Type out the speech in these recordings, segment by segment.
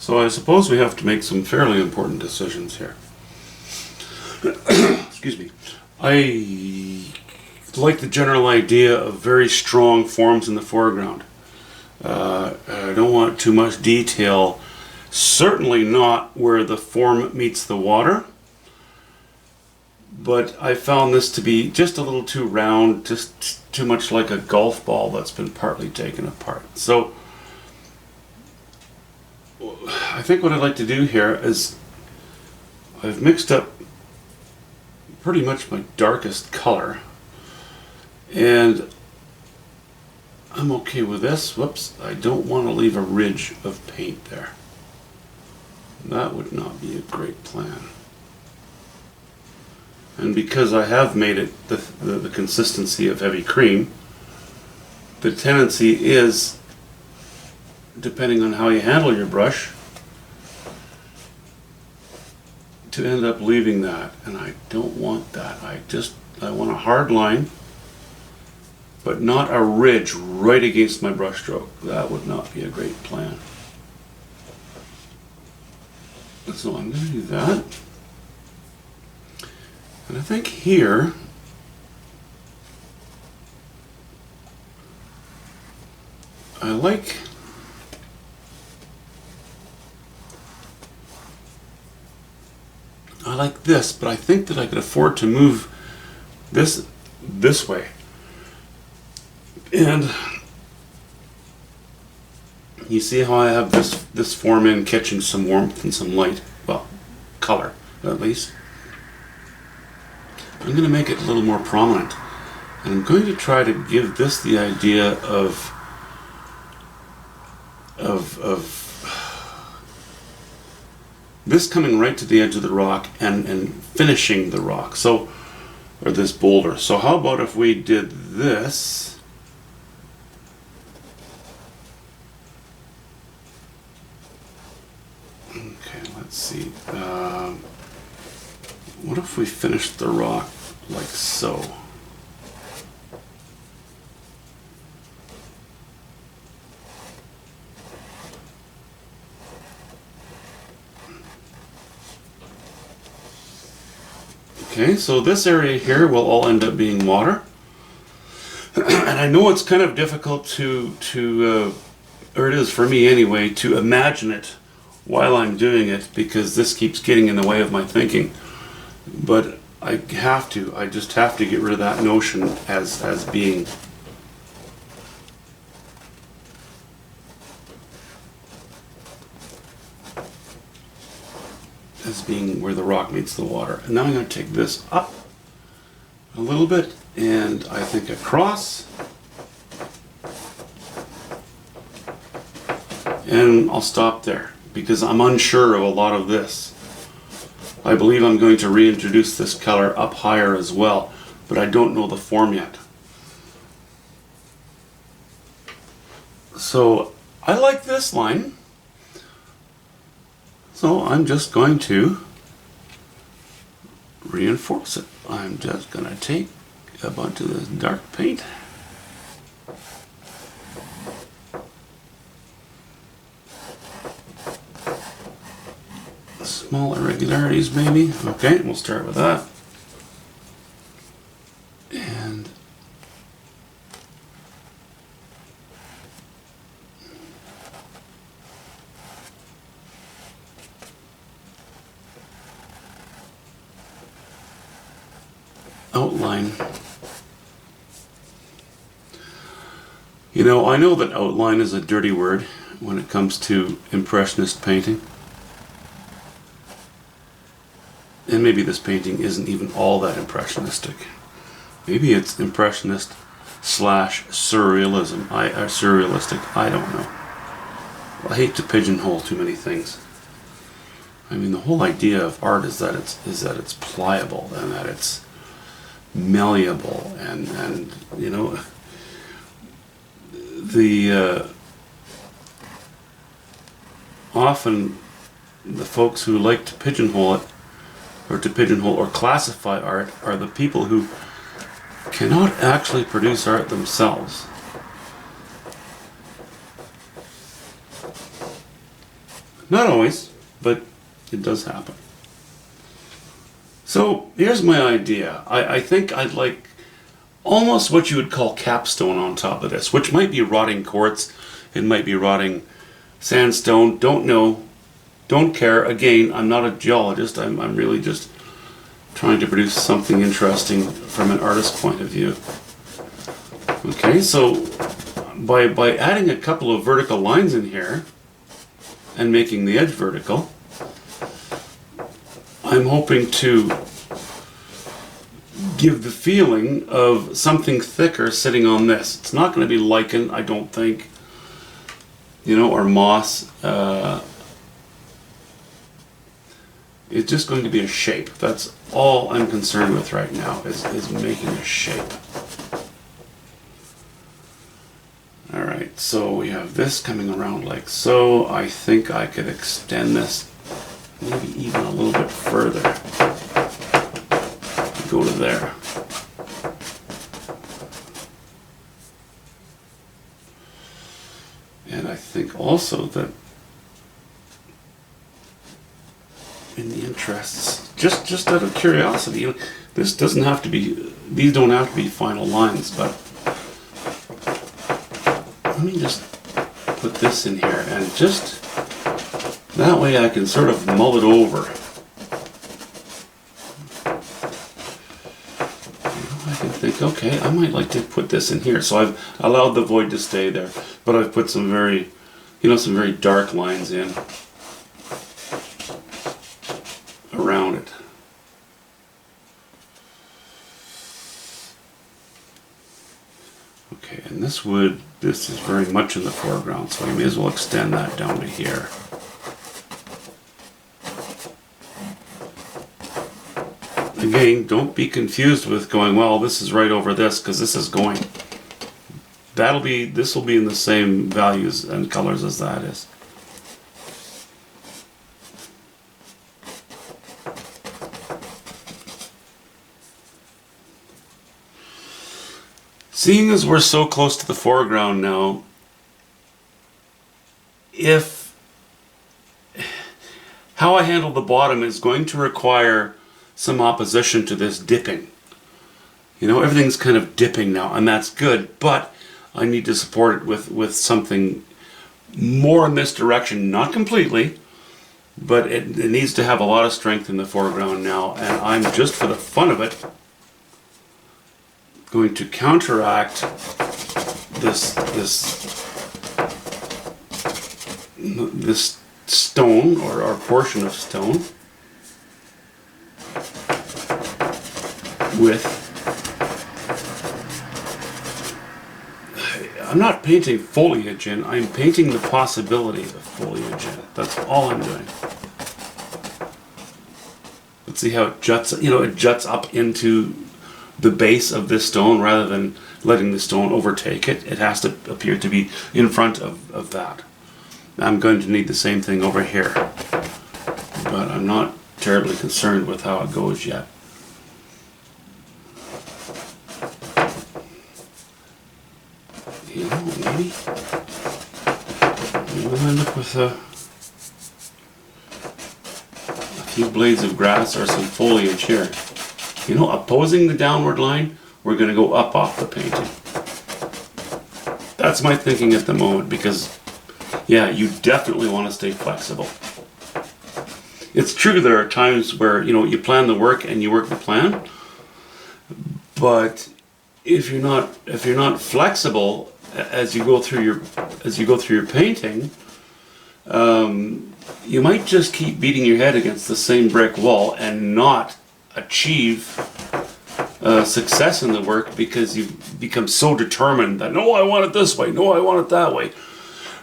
So I suppose we have to make some fairly important decisions here. Excuse me. I like the general idea of very strong forms in the foreground. I don't want too much detail, certainly not where the form meets the water, but I found this to be just a little too round, just too much like a golf ball that's been partly taken apart. So I think what I'd like to do here is I've mixed up pretty much my darkest color, and I'm okay with this. Whoops, I don't want to leave a ridge of paint there. That would not be a great plan. And because I have made it the consistency of heavy cream, the tendency is, depending on how you handle your brush, to end up leaving that, and I don't want that. I want a hard line, but not a ridge right against my brush stroke. That would not be a great plan. So I'm going to do that. And I think here, I like this, but I think that I could afford to move this way. And you see how I have this form in catching some warmth and some light, well, color at least. I'm going to make it a little more prominent, and I'm going to try to give this the idea of this coming right to the edge of the rock and finishing the rock, so, or this boulder. So how about if we did this? Okay, let's see. What if we finished the rock like so? Okay, so this area here will all end up being water. And I know it's kind of difficult or it is for me anyway, to imagine it while I'm doing it, because this keeps getting in the way of my thinking. But I just have to get rid of that notion as being where the rock meets the water. And now I'm going to take this up a little bit, and I think across, and I'll stop there because I'm unsure of a lot of this. I believe I'm going to reintroduce this color up higher as well, but I don't know the form yet. So I like this line, so I'm just going to reinforce it. I'm just going to take a bunch of this dark paint, small irregularities maybe. Okay, we'll start with that. And outline. You know, I know that outline is a dirty word when it comes to Impressionist painting. And maybe this painting isn't even all that impressionistic. Maybe it's impressionist slash surrealism. Surrealistic. I don't know. I hate to pigeonhole too many things. I mean, the whole idea of art is that it's pliable and that it's malleable, and you know, the often the folks who like to pigeonhole it, or to pigeonhole or classify art, are the people who cannot actually produce art themselves. Not always, but it does happen. So here's my idea. I think I'd like almost what you would call capstone on top of this, which might be rotting quartz, it might be rotting sandstone, don't know, don't care. Again, I'm not a geologist, I'm really just trying to produce something interesting from an artist's point of view. Okay, so by adding a couple of vertical lines in here and making the edge vertical, I'm hoping to give the feeling of something thicker sitting on this. It's not going to be lichen, I don't think, you know, or moss. It's just going to be a shape. That's all I'm concerned with right now, is making a shape. Alright, so we have this coming around like so. I think I could extend this maybe even a little bit further. Go to there. And I think also that in the interests, just out of curiosity, you know, this doesn't have to be, these don't have to be final lines, but let me just put this in here and just that way I can sort of mull it over. I can think, okay, I might like to put this in here. So I've allowed the void to stay there, but I've put some very, you know, some very dark lines in around it. Okay, and this is very much in the foreground, so I may as well extend that down to here. Again, don't be confused with going, well, this is right over this, because this is going. This will be in the same values and colors as that is. Seeing as we're so close to the foreground now, how I handle the bottom is going to require some opposition to this dipping. You know, everything's kind of dipping now, and that's good, but I need to support it with something more in this direction, not completely, but it needs to have a lot of strength in the foreground now, and I'm just for the fun of it going to counteract this stone or portion of stone with, I'm not painting foliage in, I'm painting the possibility of foliage in. That's all I'm doing. Let's see how it juts, you know, it juts up into the base of this stone rather than letting the stone overtake it. It has to appear to be in front of that. I'm going to need the same thing over here, but I'm not terribly concerned with how it goes yet. You know, maybe we'll end up with a few blades of grass or some foliage here. You know, opposing the downward line, we're going to go up off the painting. That's my thinking at the moment, because, yeah, you definitely want to stay flexible. It's true there are times where, you know, you plan the work and you work the plan, but if you're not flexible as you go through your painting, you might just keep beating your head against the same brick wall and not achieve success in the work, because you've become so determined that, no, I want it this way, no, I want it that way,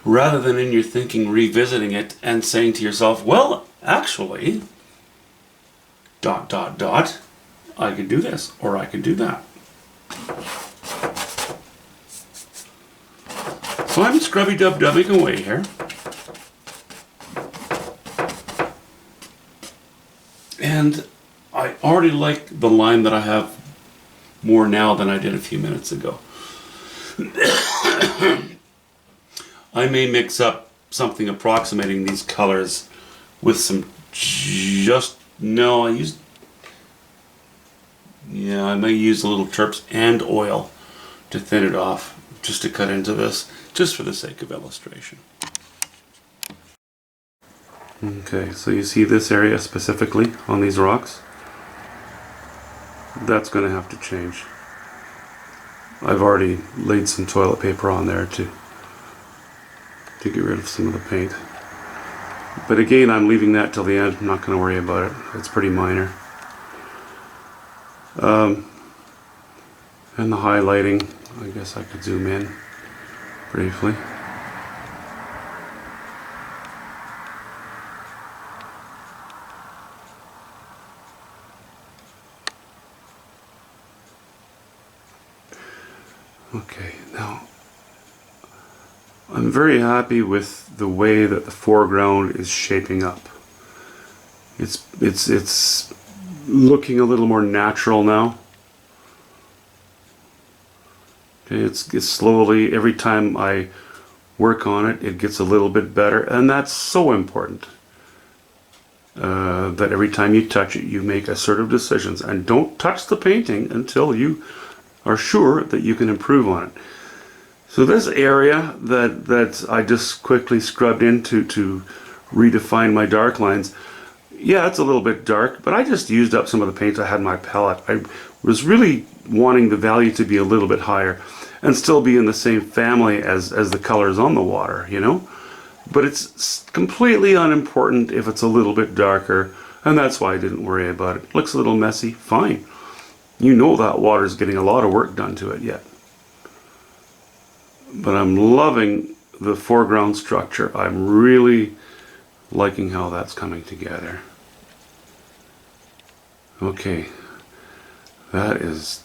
rather than in your thinking revisiting it and saying to yourself, well, actually, ... I could do this, or I could do that. So I'm scrubby-dub-dubbing away here. And I already like the line that I have more now than I did a few minutes ago. I may mix up something approximating these colors with some I may use a little terps and oil to thin it off, just to cut into this, just for the sake of illustration. Okay, so you see this area specifically on these rocks? That's going to have to change. I've already laid some toilet paper on there to get rid of some of the paint. But again, I'm leaving that till the end. I'm not going to worry about it. It's pretty minor. And the highlighting, I guess I could zoom in briefly. Okay, now I'm very happy with the way that the foreground is shaping up. It's looking a little more natural now. Okay, it's slowly, every time I work on it, it gets a little bit better, and that's so important. That every time you touch it, you make assertive decisions, and don't touch the painting until you are sure that you can improve on it. So this area that I just quickly scrubbed into to redefine my dark lines, yeah, it's a little bit dark, but I just used up some of the paint I had in my palette. I was really wanting the value to be a little bit higher and still be in the same family as the colors on the water, you know? But it's completely unimportant if it's a little bit darker, and that's why I didn't worry about it. Looks a little messy, fine. You know that water's getting a lot of work done to it yet. But I'm loving the foreground structure. I'm really liking how that's coming together. Okay, that is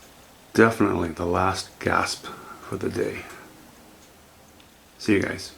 definitely the last gasp for the day. See you guys.